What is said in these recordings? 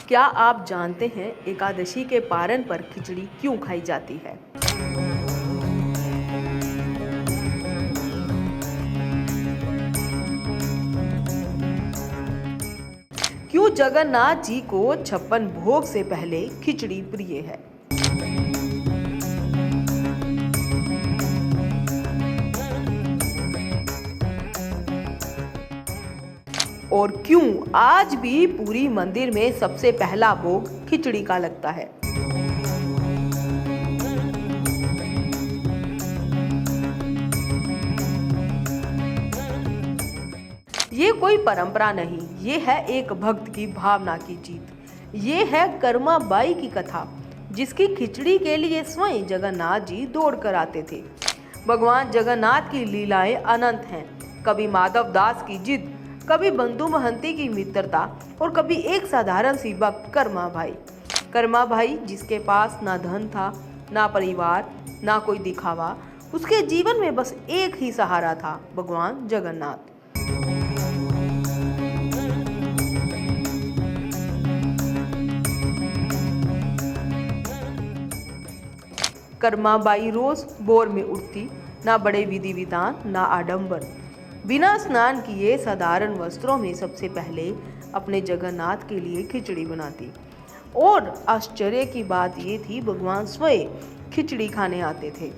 क्या आप जानते हैं एकादशी के पारण पर खिचड़ी क्यों खाई जाती है? क्यों जगन्नाथ जी को 56 भोग से पहले खिचड़ी प्रिय है? और क्यों आज भी पूरी मंदिर में सबसे पहला भोग खिचड़ी का लगता है? ये कोई परंपरा नहीं, ये है एक भक्त की भावना की जीत। ये है कर्मा बाई की कथा, जिसकी खिचड़ी के लिए स्वयं जगन्नाथ जी दौड़ कर आते थे। भगवान जगन्नाथ की लीलाएं अनंत हैं। कभी माधव दास की जिद, कभी बंधु महंती की मित्रता और कभी एक साधारण सी भक्त कर्मा भाई। कर्मा भाई जिसके पास ना धन था, ना परिवार, ना कोई दिखावा। उसके जीवन में बस एक ही सहारा था, भगवान जगन्नाथ। कर्माबाई रोज भोर में उठती, ना बड़े विधि विधान, ना आडंबर। बिना स्नान किए साधारण वस्त्रों में सबसे पहले अपने जगन्नाथ के लिए खिचड़ी बनाती। और आश्चर्य की बात ये थी, भगवान स्वयं खिचड़ी खाने आते थे।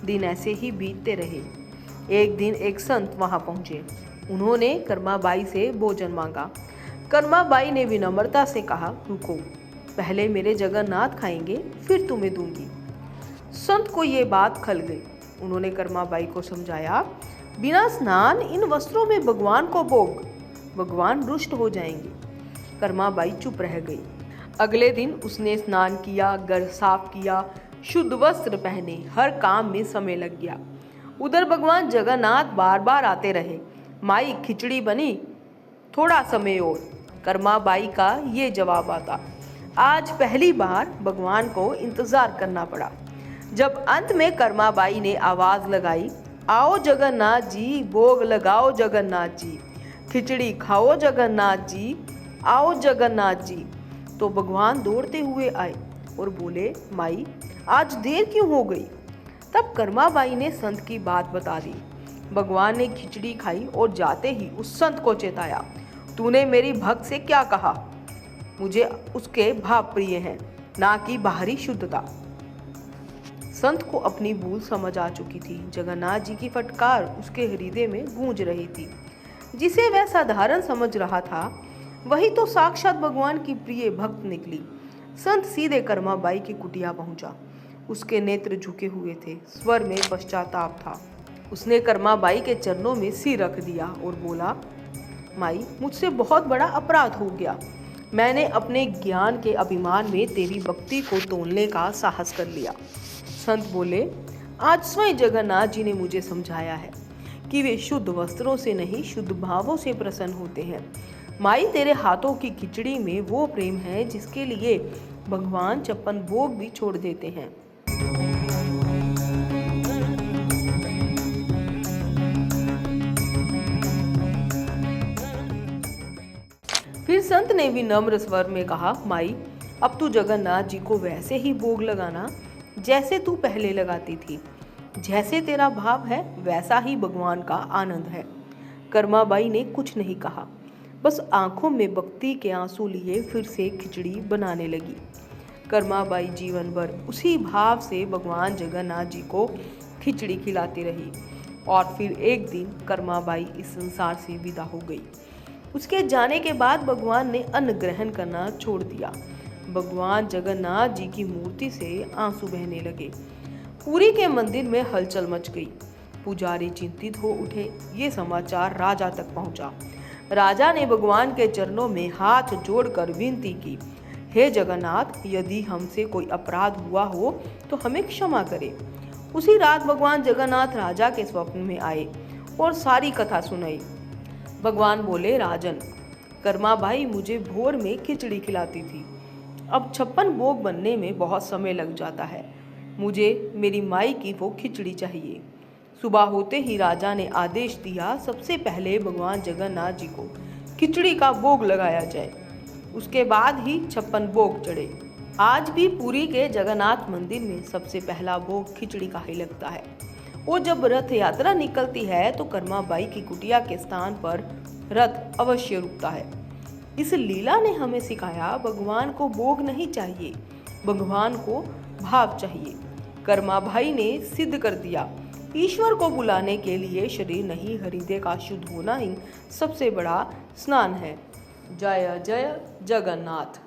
दिन ऐसे ही बीतते रहे। एक दिन एक संत वहां पहुंचे। उन्होंने कर्माबाई से भोजन मांगा। कर्माबाई ने विनम्रता से कहा, रुको, पहले मेरे जगन्नाथ खाएंगे, फिर तुम्हें दूंगी। संत को ये बात खल गई। उन्होंने कर्माबाई को समझाया, बिना स्नान इन वस्त्रों में भगवान को भोग, भगवान रुष्ट हो जाएंगे। कर्माबाई चुप रह गई। अगले दिन उसने स्नान किया, घर साफ किया, शुद्ध वस्त्र पहने, हर काम में समय लग गया। उधर भगवान जगन्नाथ बार बार आते रहे। माई खिचड़ी बनी, थोड़ा समय और। कर्माबाई का ये जवाब आता। आज पहली बार भगवान को इंतजार करना पड़ा। जब अंत में कर्माबाई ने आवाज लगाई, आओ जगन्नाथ जी, भोग लगाओ जगन्नाथ जी, खिचड़ी खाओ जगन्नाथ जी, आओ जगन्नाथ जी, तो भगवान दौड़ते हुए आए और बोले, माई आज देर क्यों हो गई? तब कर्माबाई ने संत की बात बता दी। भगवान ने खिचड़ी खाई और जाते ही उस संत को चेताया, तूने मेरी भक्त से क्या कहा? मुझे उसके भाव प्रिय हैं, ना कि बाहरी शुद्धता। संत को अपनी भूल समझ आ चुकी थी। जगन्नाथ जी की फटकार उसके हृदय में गूंज रही थी। जिसे वह साधारण समझ रहा था, वही तो साक्षात भगवान की प्रिय भक्त निकली। संत सीधे कर्माबाई की कुटिया पहुंचा। उसके नेत्र झुके हुए थे, स्वर में पश्चाताप था। उसने कर्माबाई के चरणों में सिर रख दिया और बोला, माई मुझसे बहुत बड़ा अपराध हो गया। मैंने अपने ज्ञान के अभिमान में तेरी भक्ति को तोड़ने का साहस कर लिया। संत बोले, आज स्वयं जगन्नाथ जी ने मुझे समझाया है कि वे शुद्ध वस्त्रों से नहीं, शुद्ध भावों से प्रसन्न होते हैं। माई तेरे हाथों की खिचड़ी में वो प्रेम है जिसके लिए भगवान 56 भोग भी छोड़ देते हैं। फिर संत ने विनम्र स्वर में कहा, माई अब तू जगन्नाथ जी को वैसे ही भोग लगाना जैसे तू पहले लगाती थी। जैसे तेरा भाव है वैसा ही भगवान का आनंद है। कर्माबाई ने कुछ नहीं कहा, बस आंखों में भक्ति के आंसू लिए फिर से खिचड़ी बनाने लगी। कर्माबाई जीवन भर उसी भाव से भगवान जगन्नाथ जी को खिचड़ी खिलाती रही। और फिर एक दिन कर्माबाई इस संसार से विदा हो गई। उसके जाने के बाद भगवान ने अन्न ग्रहण करना छोड़ दिया। भगवान जगन्नाथ जी की मूर्ति से आंसू बहने लगे। पुरी के मंदिर में हलचल मच गई। पुजारी चिंतित हो उठे। ये समाचार राजा तक पहुंचा। राजा ने भगवान के चरणों में हाथ जोड़कर विनती की, हे जगन्नाथ, यदि हमसे कोई अपराध हुआ हो तो हमें क्षमा करें। उसी रात भगवान जगन्नाथ राजा के स्वप्न में आए और सारी कथा सुनाई। भगवान बोले, राजन, कर्माबाई मुझे भोर में खिचड़ी खिलाती थी। अब 56 भोग बनने में बहुत समय लग जाता है। मुझे मेरी माई की वो खिचड़ी चाहिए। सुबह होते ही राजा ने आदेश दिया, सबसे पहले भगवान जगन्नाथ जी को खिचड़ी का भोग लगाया जाए। उसके बाद ही 56 भोग चढ़े। आज भी पुरी के जगन्नाथ मंदिर में सबसे पहला भोग खिचड़ी का ही लगता है। वो जब रथ यात्रा निकलती है तो कर्माबाई की कुटिया के स्थान पर रथ अवश्य रुकता है। इस लीला ने हमें सिखाया, भगवान को भोग नहीं चाहिए, भगवान को भाव चाहिए। कर्माबाई ने सिद्ध कर दिया, ईश्वर को बुलाने के लिए शरीर नहीं, हृदय का शुद्ध होना ही सबसे बड़ा स्नान है। जय जय जगन्नाथ।